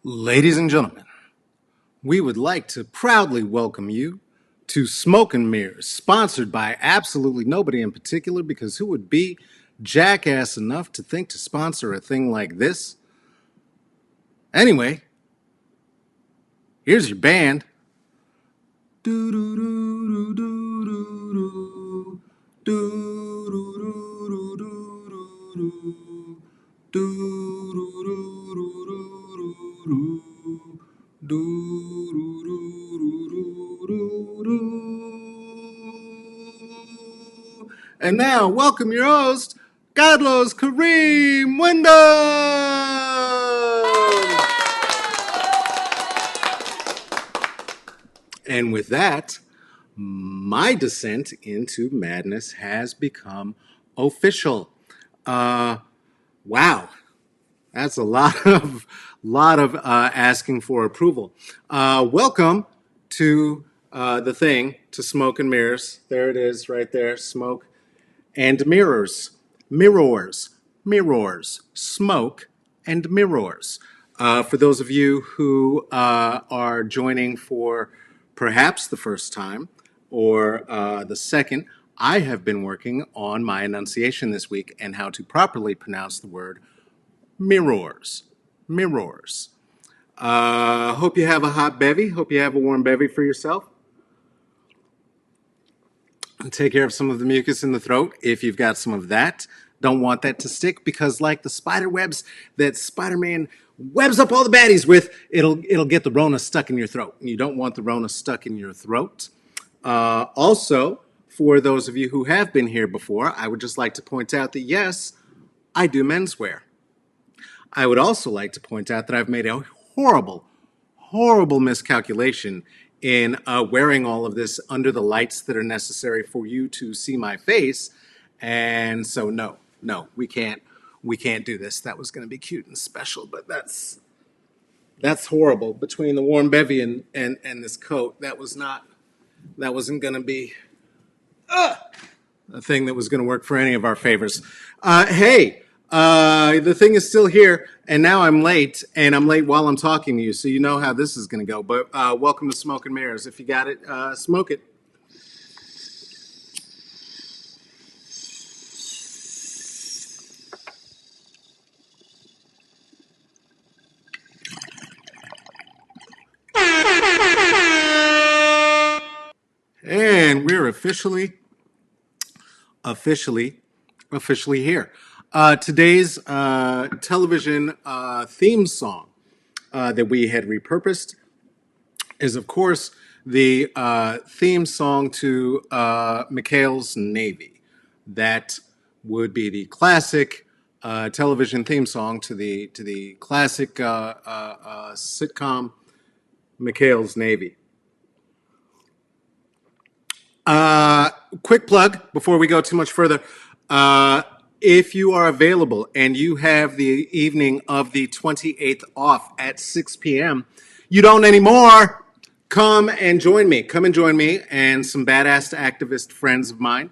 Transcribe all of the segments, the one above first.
Ladies and gentlemen, we would like to proudly welcome you to Smoke and Mirrors, sponsored by absolutely nobody in particular, because who would be jackass enough to think to sponsor a thing like this? Anyway, here's your band. Do do do do do do do do do do And now, welcome your host, Carlos Kareem Wyndham. And with that, my descent into madness has become official. Wow, that's a lot of asking for approval. Welcome to the thing, to Smoke and Mirrors. There it is, right there, Smoke and Mirrors, mirrors, Smoke and Mirrors. For those of you who are joining for perhaps the first time or the second, I have been working on my enunciation this week and how to properly pronounce the word mirrors. Mirrors. Hope you have a hot bevy. Hope you have a warm bevy for yourself. And take care of some of the mucus in the throat if you've got some of that. Don't want that to stick because, like the spider webs that Spider-Man webs up all the baddies with, it'll get the Rona stuck in your throat. And you don't want the Rona stuck in your throat. Also, for those of you who have been here before, I would just like to point out that yes, I do menswear. I would also like to point out that I've made a horrible miscalculation in wearing all of this under the lights that are necessary for you to see my face. And so no, we can't do this. That was going to be cute and special, but that's horrible. Between the warm bevy and this coat, that wasn't going to be a thing that was going to work for any of our favors. Hey, the thing is still here, and now I'm late, and I'm late while I'm talking to you, so you know how this is going to go. But welcome to Smoke and Mirrors. If you got it, smoke it. And we're officially here. Today's television theme song that we had repurposed is, of course, the theme song to McHale's Navy. That would be the classic television theme song to the classic sitcom McHale's Navy. Quick plug before we go too much further. If you are available and you have the evening of the 28th off at 6 p.m., you don't anymore. Come and join me. Come and join me and some badass activist friends of mine.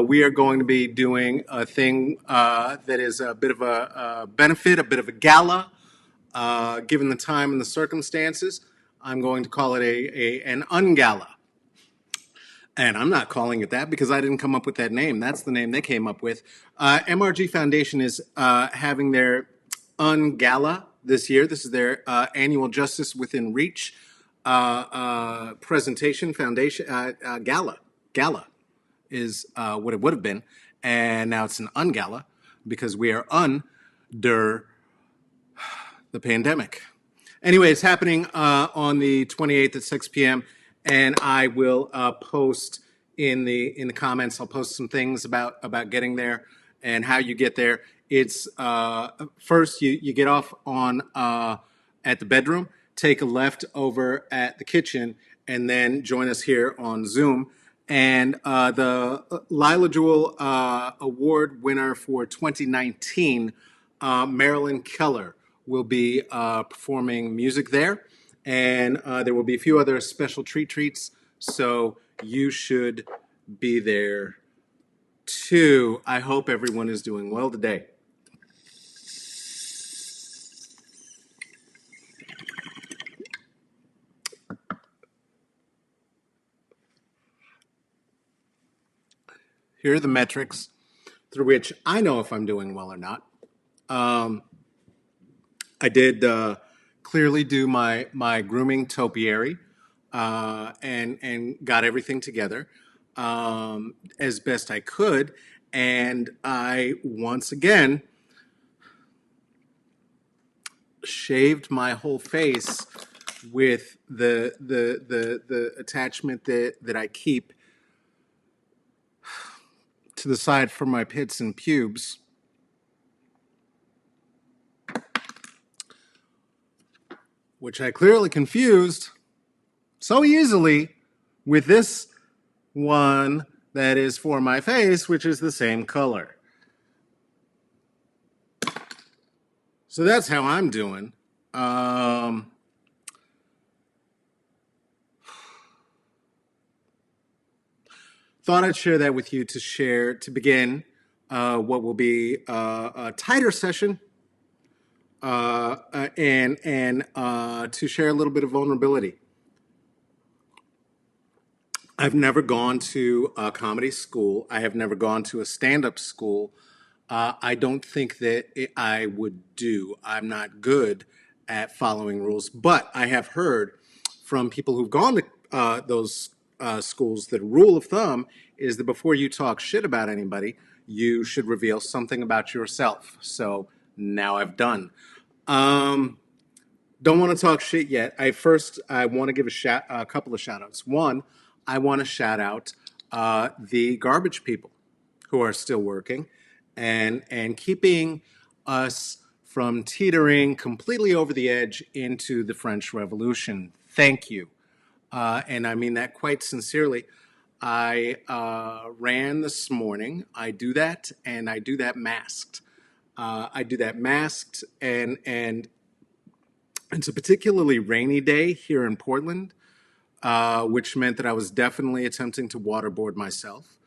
We are going to be doing a thing that is a bit of a benefit, a bit of a gala, given the time and the circumstances. I'm going to call it an ungala. And I'm not calling it that because I didn't come up with that name. That's the name they came up with. MRG Foundation is having their Ungala this year. This is their annual Justice Within Reach presentation foundation gala. Gala is what it would have been. And now it's an Ungala because we are under the pandemic. Anyway, it's happening on the 28th at 6 p.m. And I will post in the comments. I'll post some things about getting there and how you get there. It's first you get off on at the bedroom, take a left over at the kitchen, and then join us here on Zoom. And the Lila Jewell Award winner for 2019, Marilyn Keller, will be performing music there. And there will be a few other special treats, so you should be there too. I hope everyone is doing well today. Here are the metrics through which I know if I'm doing well or not. Um, I did clearly do my grooming topiary and got everything together as best I could, and I once again shaved my whole face with the attachment that I keep to the side for my pits and pubes, which I clearly confused so easily with this one that is for my face, which is the same color. So that's how I'm doing. Um, Thought I'd share that with you to begin what will be a tighter session and to share a little bit of vulnerability. I've never gone to a comedy school. I have never gone to a stand-up school. I don't think that I would do. I'm not good at following rules, but I have heard from people who've gone to those schools that a rule of thumb is that before you talk shit about anybody, you should reveal something about yourself. So now I've done. Um, don't want to talk shit yet. I want to give a couple of shout outs. One, I want to shout out the garbage people who are still working and keeping us from teetering completely over the edge into the French Revolution. Thank you. And I mean that quite sincerely. I ran this morning. I do that, and I do that masked. I do that masked, and it's a particularly rainy day here in Portland, which meant that I was definitely attempting to waterboard myself.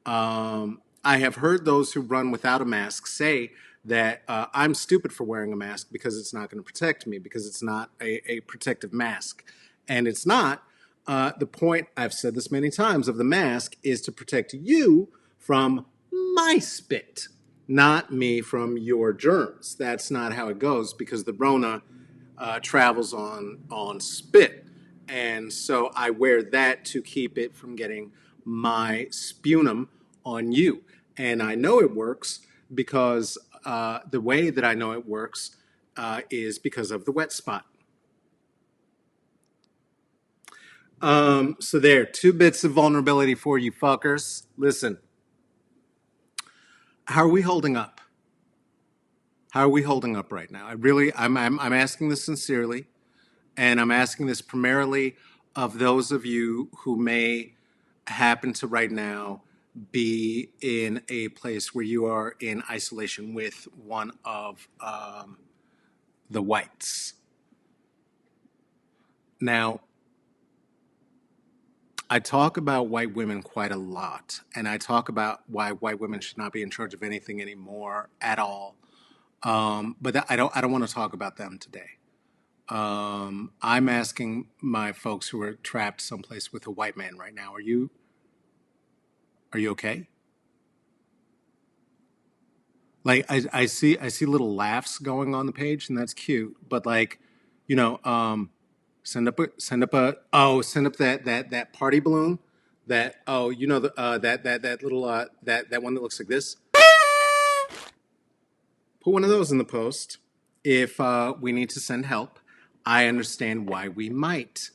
I have heard those who run without a mask say that I'm stupid for wearing a mask because it's not going to protect me, because it's not a protective mask. And it's not. The point, I've said this many times, of the mask is to protect you from my spit, not me from your germs. That's not how it goes, because the Rona travels on spit. And so I wear that to keep it from getting my sputum on you. And I know it works because the way that I know it works is because of the wet spot. So there, 2 bits of vulnerability for you fuckers. Listen, how are we holding up? How are we holding up right now? I'm asking this sincerely, and I'm asking this primarily of those of you who may happen to right now be in a place where you are in isolation with one of the whites. Now, I talk about white women quite a lot, and I talk about why white women should not be in charge of anything anymore at all. I don't want to talk about them today. I'm asking my folks who are trapped someplace with a white man right now. Are you okay? Like I see little laughs going on the page, and that's cute. But like, you know, send up that party balloon. That that little that one that looks like this. Put one of those in the post. If we need to send help, I understand why we might.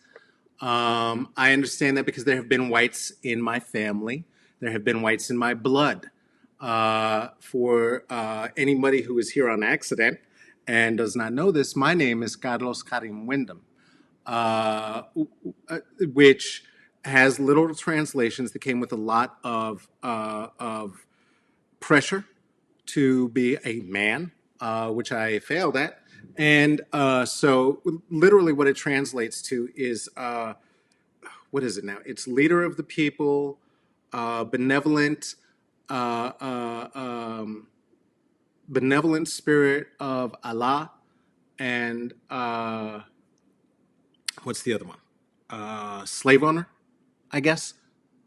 I understand that because there have been whites in my family. There have been whites in my blood. For anybody who is here on accident and does not know this, my name is Carlos Karim Wyndham, uh, which has literal translations that came with a lot of pressure to be a man, which I failed at. And so, literally, what it translates to is what is it now? It's leader of the people, benevolent, uh, uh, um, benevolent spirit of Allah, and what's the other one? Slave owner, I guess.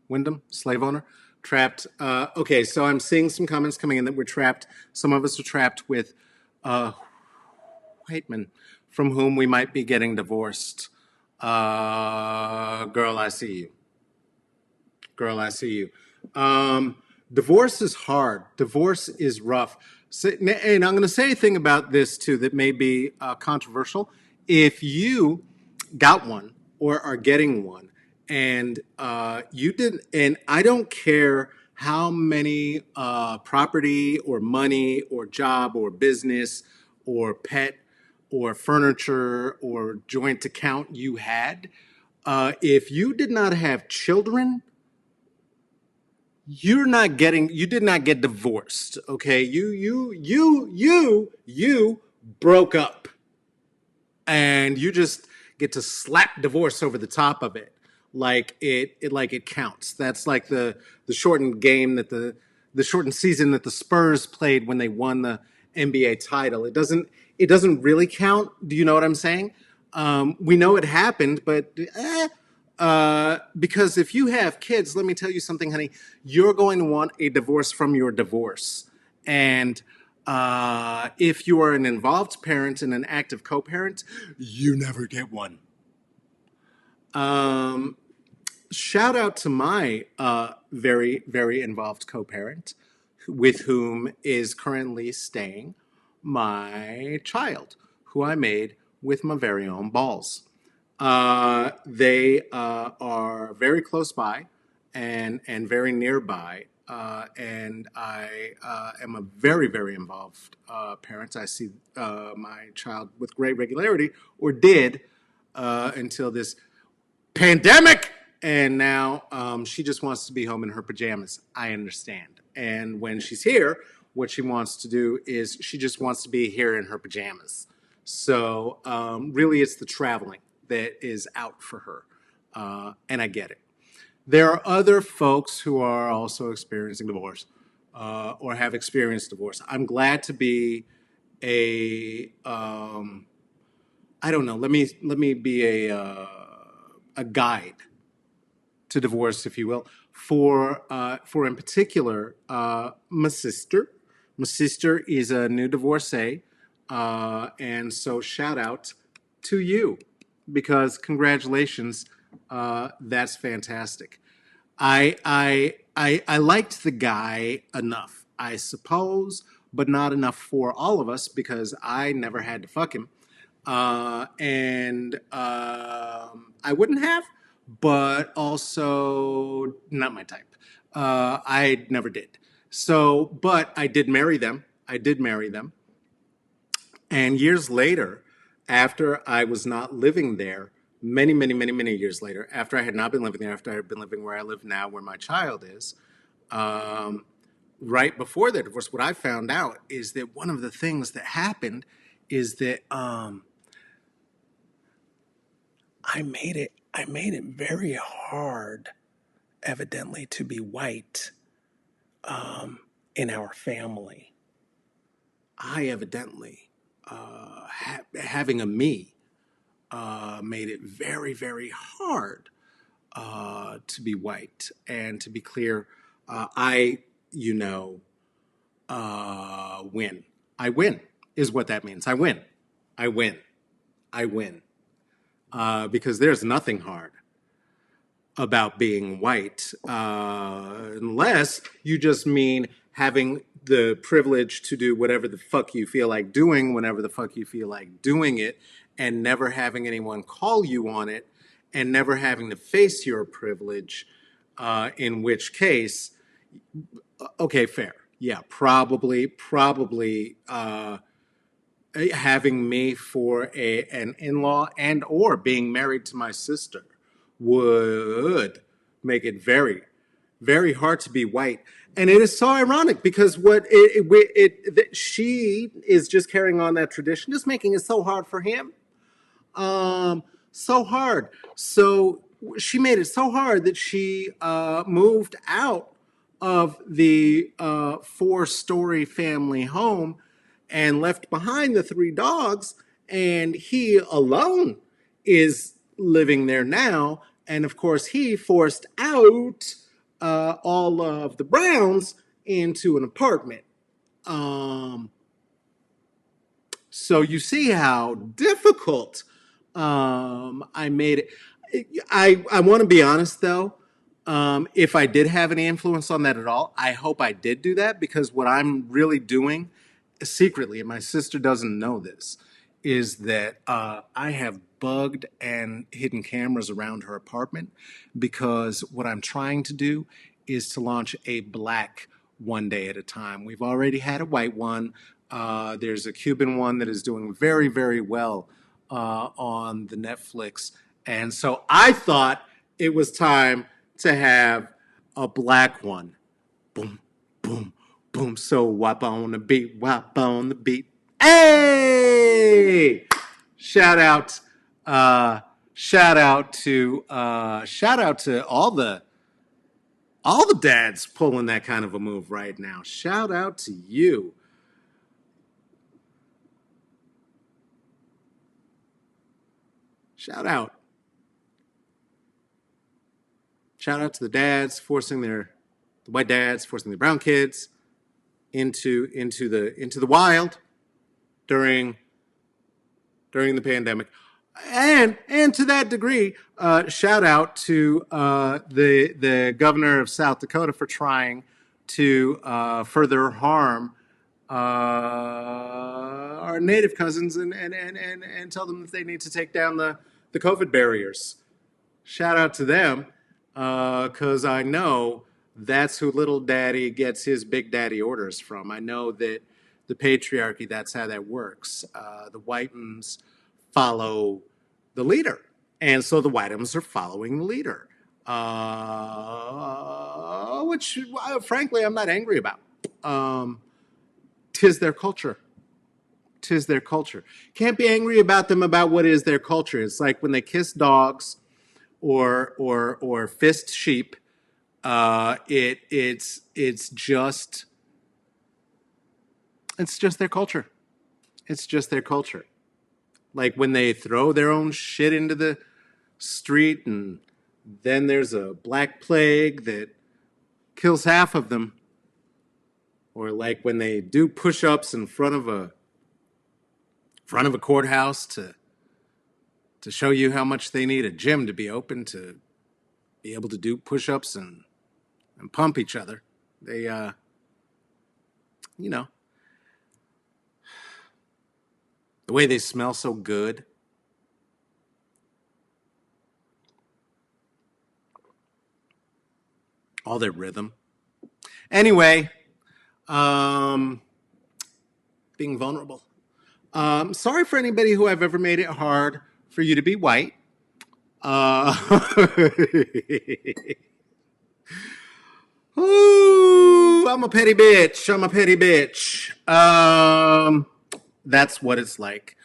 Wyndham, slave owner. Trapped. Okay, so I'm seeing some comments coming in that we're trapped. Some of us are trapped with white men from whom we might be getting divorced. Girl, I see you. Girl, I see you. Divorce is hard. Divorce is rough. So, and I'm going to say a thing about this too that may be controversial. If you got one or are getting one, and you didn't, and I don't care how many property or money or job or business or pet or furniture or joint account you had, if you did not have children, you did not get divorced. Okay, you broke up, and you just get to slap divorce over the top of it, like it counts. That's like the shortened game that the shortened season that the Spurs played when they won the NBA title. It doesn't really count. Do you know what I'm saying? We know it happened, but because if you have kids, let me tell you something, honey, you're going to want a divorce from your divorce. And if you are an involved parent and an active co-parent, you never get one. Shout out to my very, very involved co-parent with whom is currently staying my child, who I made with my very own balls. They are very close by and very nearby. And I am a very, very involved parent. I see my child with great regularity, or did until this pandemic. And now she just wants to be home in her pajamas. I understand. And when she's here, what she wants to do is she just wants to be here in her pajamas. So really, it's the traveling that is out for her. And I get it. There are other folks who are also experiencing divorce or have experienced divorce. I'm glad to be a, I don't know, let me be a guide to divorce, if you will, for in particular my sister. My sister is a new divorcee, and so shout out to you because congratulations, that's fantastic. I liked the guy enough, I suppose, but not enough for all of us because I never had to fuck him, and I wouldn't have, but also not my type. I never did. So, but I did marry them. I did marry them. And years later, after I was not living there, many, many, many, many years later, after I had not been living there, after I had been living where I live now, where my child is, um, right before their divorce, what I found out is that one of the things that happened is that I made it very hard, evidently, to be white in our family. I evidently, having a me, made it very, very hard to be white. And to be clear, I, you know, win. I win is what that means. I win. I win. I win. Because there's nothing hard about being white, unless you just mean having the privilege to do whatever the fuck you feel like doing, whenever the fuck you feel like doing it, and never having anyone call you on it, and never having to face your privilege, in which case, okay, fair. Yeah, probably having me for an in-law and or being married to my sister would make it very, very hard to be white. And it is so ironic because she is just carrying on that tradition, just making it so hard for him, so hard. So she made it so hard that she moved out of the four-story family home and left behind the three dogs, and he alone is living there now. And of course, he forced out all of the Browns into an apartment. Um, so you see how difficult I made it. I want to be honest though. If I did have any influence on that at all, I hope I did do that, because what I'm really doing secretly, and my sister doesn't know this, is that I have bugged and hidden cameras around her apartment, because what I'm trying to do is to launch a black one day at a time. We've already had a white one. There's a Cuban one that is doing very, very well on the Netflix. And so I thought it was time to have a black one. Boom, boom, boom. So whop on the beat, whop on the beat. Hey! Shout out, shout out to all the dads pulling that kind of a move right now. Shout out to you. Shout out. Shout out to the dads forcing the white dads forcing the brown kids into the wild during the pandemic. And to that degree, shout out to the governor of South Dakota for trying to further harm our native cousins and tell them that they need to take down the COVID barriers. Shout out to them, because I know that's who little daddy gets his big daddy orders from. I know that the patriarchy, that's how that works. The whitens follow the leader, and so the whitens are following the leader, which frankly I'm not angry about. Tis their culture. Tis their culture. Can't be angry about them about what is their culture. It's like when they kiss dogs or fist sheep. It's just their culture. It's just their culture. Like when they throw their own shit into the street, and then there's a black plague that kills half of them. Or like when they do push-ups in front of a courthouse to show you how much they need a gym to be open to be able to do push-ups and pump each other. They, you know, the way they smell so good. All their rhythm. Anyway, being vulnerable. Sorry for anybody who I've ever made it hard for you to be white. Ooh, I'm a petty bitch. I'm a petty bitch. That's what it's like.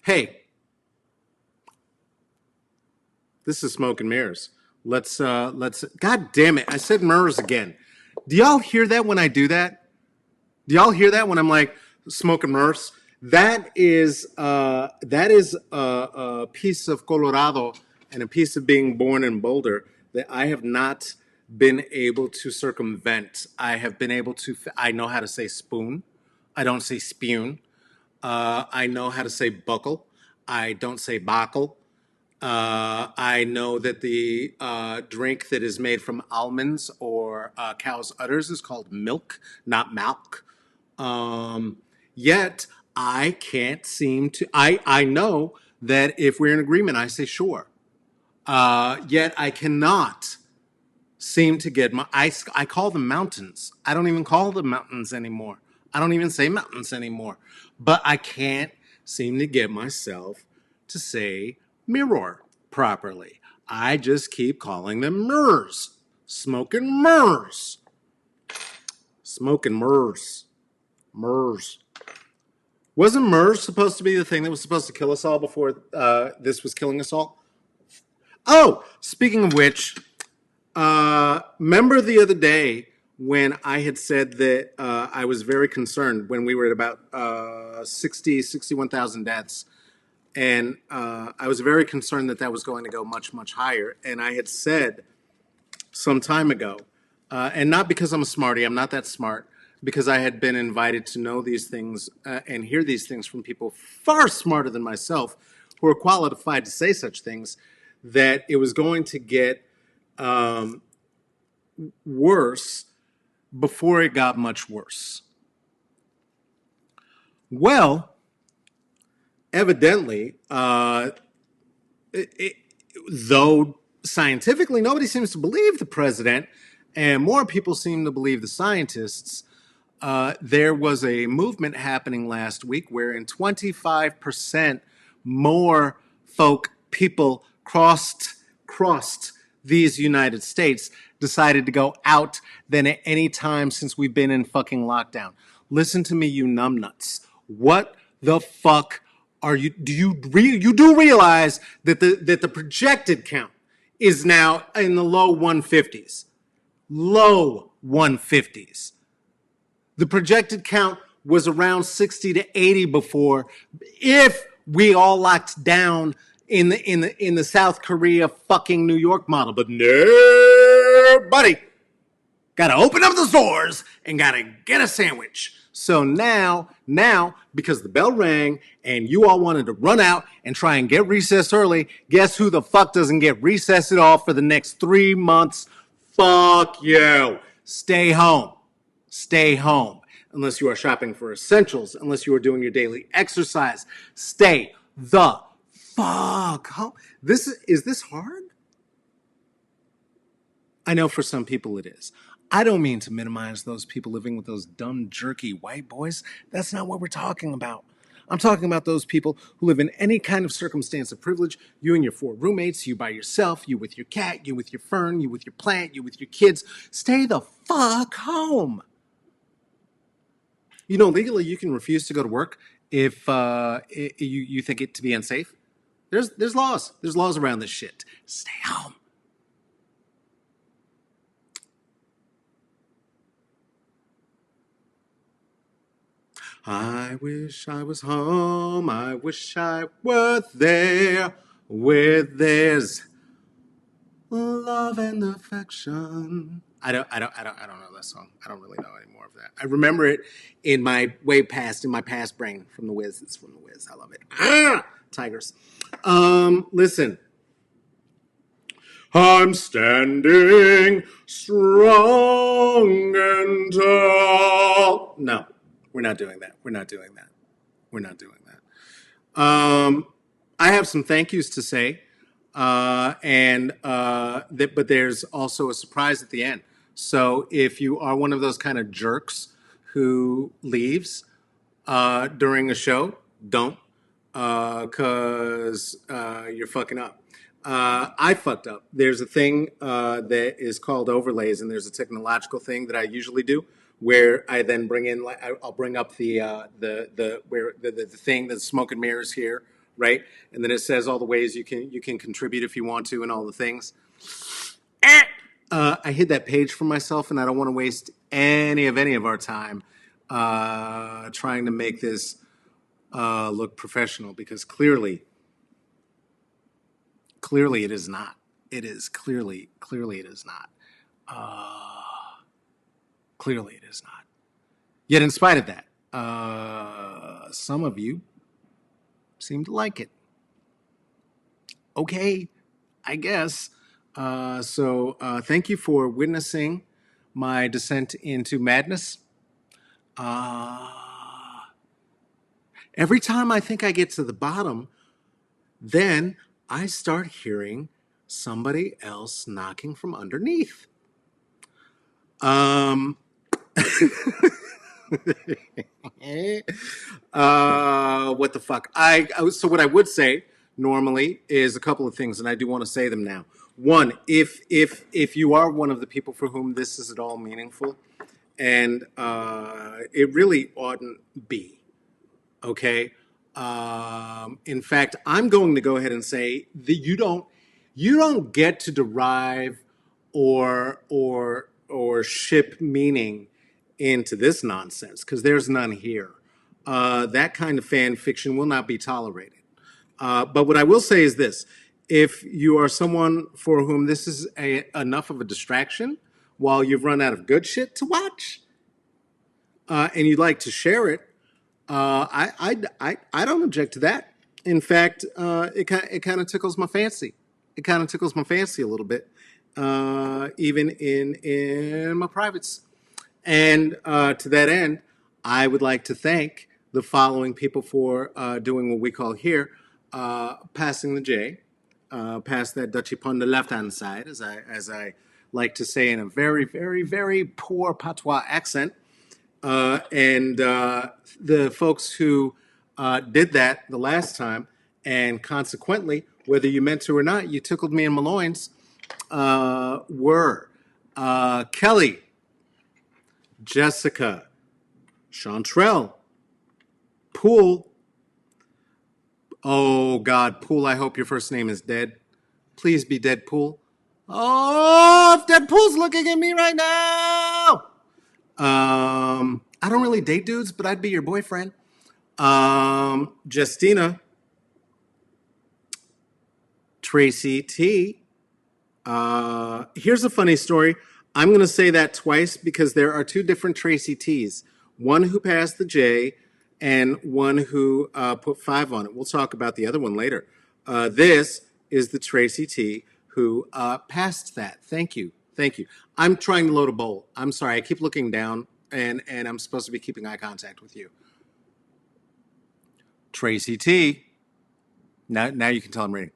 Hey, this is Smoke and Mirrors. Let's. God damn it! I said mirrors again. Do y'all hear that when I do that? Do y'all hear that when I'm like smoke and mirrors? That is a piece of Colorado and a piece of being born in Boulder that I have not been able to circumvent. I have been able to. I know how to say spoon. I don't say spoon. I know how to say buckle. I don't say buckle. I know that the drink that is made from almonds or cow's udders is called milk, not milk. Yet I can't seem to. I know that if we're in agreement, I say sure. Yet I cannot seem to get my. I call them mountains. I don't even call them mountains anymore. I don't even say mountains anymore. But I can't seem to get myself to say mirror properly. I just keep calling them mirrors. Smoking mirrors. Smoking mirrors. Mirrors. Wasn't MERS supposed to be the thing that was supposed to kill us all before this was killing us all? Oh, speaking of which, remember the other day when I had said that I was very concerned when we were at about 61,000 deaths, And I was very concerned that that was going to go much, much higher. And I had said some time ago, and not because I'm a smarty, I'm not that smart, because I had been invited to know these things and hear these things from people far smarter than myself who are qualified to say such things, that it was going to get worse before it got much worse. Well, evidently, though scientifically nobody seems to believe the president, and more people seem to believe the scientists, there was a movement happening last week wherein 25% more people crossed these United States, decided to go out than at any time since we've been in fucking lockdown. Listen to me, you numbnuts. What the fuck are you? You do realize that the projected count is now in the low 150s? Low 150s. The projected count was around 60 to 80 before, if we all locked down in the South Korea fucking New York model. But no, buddy, gotta open up the stores and gotta get a sandwich. So now, because the bell rang and you all wanted to run out and try and get recess early, guess who the fuck doesn't get recess at all for the next 3 months? Fuck you. Stay home. Stay home. Unless you are shopping for essentials, unless you are doing your daily exercise, stay the fuck home. Is this hard? I know for some people it is. I don't mean to minimize those people living with those dumb, jerky white boys. That's not what we're talking about. I'm talking about those people who live in any kind of circumstance of privilege. You and your 4 roommates, you by yourself, you with your cat, you with your fern, you with your plant, you with your kids. Stay the fuck home. You know, legally, you can refuse to go to work if you think it to be unsafe. There's laws. There's laws around this shit. Stay home. I wish I was home. I wish I were there with there's love and affection. I don't know that song. I don't really know any more of that. I remember it in my past brain from The Wiz. It's from The Wiz. I love it. Tigers. Listen. I'm standing strong and tall. No, we're not doing that. We're not doing that. We're not doing that. I have some thank yous to say, but there's also a surprise at the end. So if you are one of those kind of jerks who leaves during a show, don't, because you're fucking up. I fucked up. There's a thing that is called overlays, and there's a technological thing that I usually do where I then bring in, like, I'll bring up the thing, the smoke and mirrors here, right? And then it says all the ways you can contribute if you want to, and all the things. I hid that page for myself, and I don't want to waste any of our time trying to make this look professional, because clearly it is not. It is clearly it is not. Clearly it is not. Yet in spite of that, some of you seem to like it. Okay, I guess. So thank you for witnessing my descent into madness. Every time I think I get to the bottom, then I start hearing somebody else knocking from underneath. What the fuck? So what I would say normally is a couple of things, and I do want to say them now. One, if you are one of the people for whom this is at all meaningful, and it really oughtn't be, okay? In fact, I'm going to go ahead and say that you don't get to derive or ship meaning into this nonsense, because there's none here. That kind of fan fiction will not be tolerated. But what I will say is this: if you are someone for whom this is enough of a distraction while you've run out of good shit to watch, and you'd like to share it, I don't object to that. In fact, it kind of tickles my fancy. It kind of tickles my fancy a little bit, even in my privates. And to that end, I would like to thank the following people for doing what we call here passing the J, pass that Dutchie on the left hand side, as I like to say in a very, very, very poor patois accent. And the folks who did that the last time, and consequently, whether you meant to or not, you tickled me in my loins, were Kelly, Jessica, Chantrell, Pool. Oh, God, Pool, I hope your first name is Dead. Please be Deadpool. Oh, if Deadpool's looking at me right now. I don't really date dudes, but I'd be your boyfriend. Justina, Tracy T. Here's a funny story. I'm going to say that twice because there are two different Tracy T's. One who passed the J and one who put 5 on it. We'll talk about the other one later. This is the Tracy T who passed that. Thank you. Thank you. I'm trying to load a bowl. I'm sorry. I keep looking down and I'm supposed to be keeping eye contact with you. Tracy T. Now you can tell I'm reading.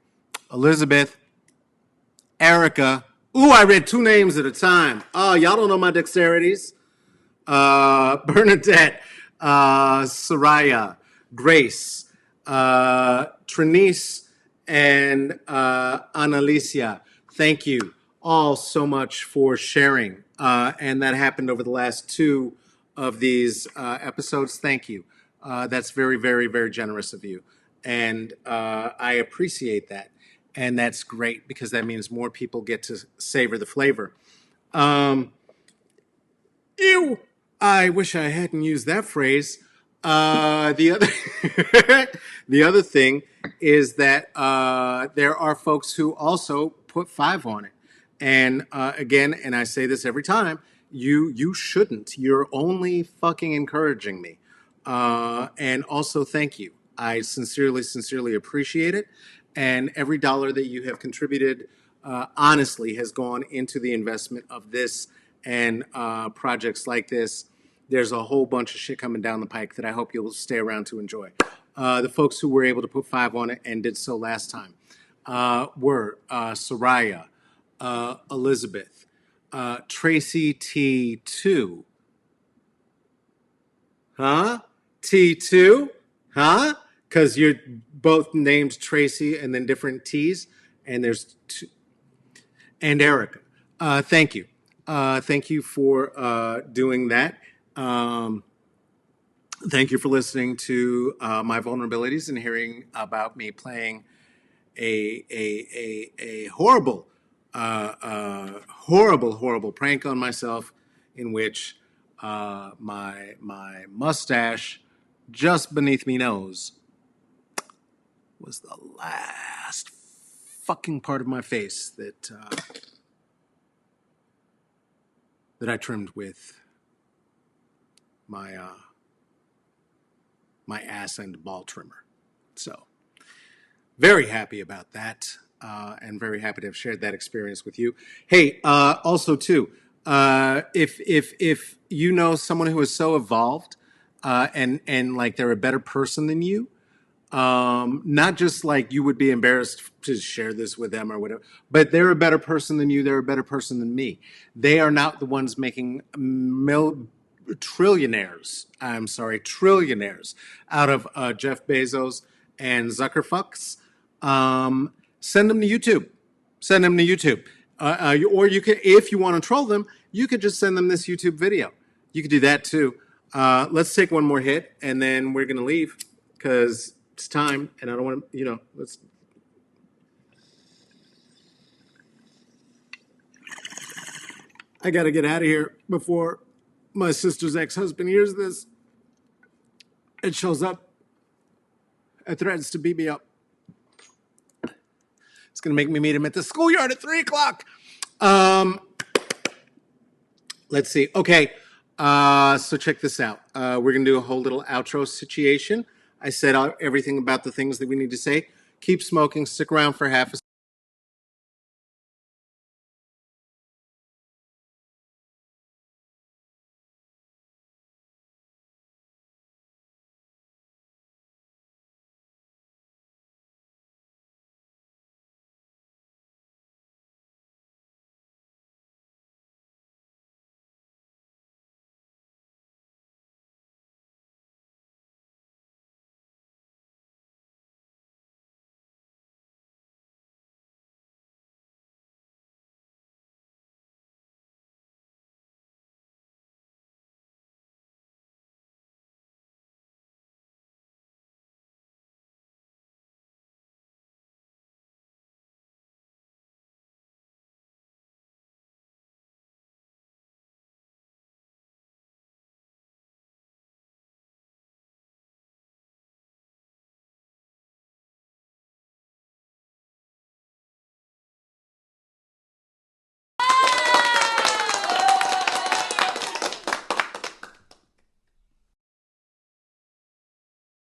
Elizabeth. Erica. Ooh, I read 2 names at a time. Oh, y'all don't know my dexterities. Bernadette, Soraya, Grace, Trinice, and Annalicia. Thank you all so much for sharing. And that happened over the last 2 of these episodes. Thank you. That's very, very, very generous of you. And I appreciate that. And that's great because that means more people get to savor the flavor. Ew! I wish I hadn't used that phrase. The other, the other thing is that there are folks who also put 5 on it. And again, and I say this every time, you shouldn't. You're only fucking encouraging me. And also, thank you. I sincerely, sincerely appreciate it. And every dollar that you have contributed, honestly, has gone into the investment of this and projects like this. There's a whole bunch of shit coming down the pike that I hope you'll stay around to enjoy. The folks who were able to put 5 on it and did so last time were Soraya, Elizabeth, Tracy T2. Huh? T2? Huh? Because you're both named Tracy and then different T's, and there's 2. And Erica. Thank you. Thank you for doing that. Thank you for listening to my vulnerabilities and hearing about me playing a horrible, horrible prank on myself, in which my mustache just beneath me nose was the last fucking part of my face that I trimmed with my my ass and ball trimmer. So very happy about that, and very happy to have shared that experience with you. Hey, also too, if you know someone who is so evolved, and like they're a better person than you, not just like you would be embarrassed to share this with them or whatever, but they're a better person than you. They're a better person than me. They are not the ones making trillionaires out of Jeff Bezos and Zuckerfucks. Send them to YouTube. Send them to YouTube. Or you could, if you want to troll them, you could just send them this YouTube video. You could do that too. Let's take one more hit, and then we're going to leave because it's time, and I don't want to, let's. I got to get out of here before my sister's ex-husband hears this. It shows up and threatens to beat me up. It's going to make me meet him at the schoolyard at 3 o'clock. Let's see. Okay. So check this out. We're going to do a whole little outro situation. I said everything about the things that we need to say. Keep smoking. Stick around for half a